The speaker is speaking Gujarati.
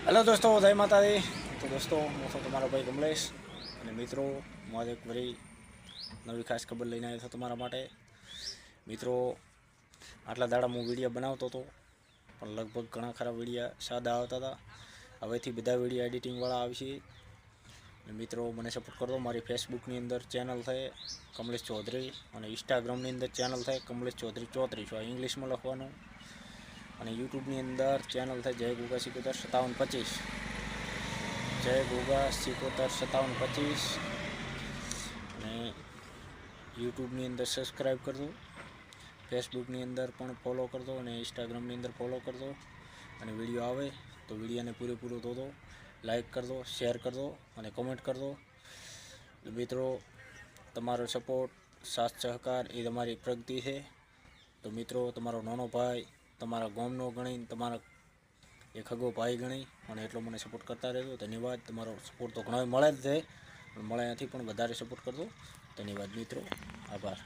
हेलो दोस्तों, जय माता दी। तो दोस्तों, હું છું તમારો ભાઈ કમલેશ અને મિત્રો, હું એક વરી નવી ખાસ ખબર લઈને આવ્યો છું તમારા માટે. મિત્રો, આટલા દાડા હું વિડીયો બનાવતો હતો, પણ લગભગ ઘણા ખરા વિડીયો સાદા આવતા હતા. હવેથી બધા વિડીયો એડિટિંગવાળા આવશે. મિત્રો, મને સપોર્ટ કરજો. મારી ફેસબુકની અંદર ચેનલ છે કમલેશ ચૌધરી, અને ઇન્સ્ટાગ્રામની અંદર ચેનલ છે કમલેશ ચૌધરી 34, આ ઇંગ્લિશમાં લખવાનું. અને યુટ્યુબની અંદર ચેનલ છે જય ગુગા 5725, જય ગુગા 5725. અને યુટ્યુબની અંદર સબસ્ક્રાઈબ કરજો, ફેસબુકની અંદર પણ ફોલો કરજો, અને ઇન્સ્ટાગ્રામની અંદર ફોલો કરજો. અને વિડીયો આવે તો વિડીયોને પૂરેપૂરો જોજો, લાઈક કરજો, શેર કરજો અને કોમેન્ટ કરજો. મિત્રો, તમારો સપોર્ટ, સાથ સહકાર એ તમારી પ્રગતિ છે. તો મિત્રો, તમારો નાનો ભાઈ તમારા ગામનો ગણી, તમારા એક હગો ભાઈ ગણી, અને એટલો મને સપોર્ટ કરતા રહેજો. ધન્યવાદ. તમારો સપોર્ટ તો ઘણો મળે જ છે, પણ મળે નથી, પણ વધારે સપોર્ટ કરજો. ધન્યવાદ મિત્રો, આભાર.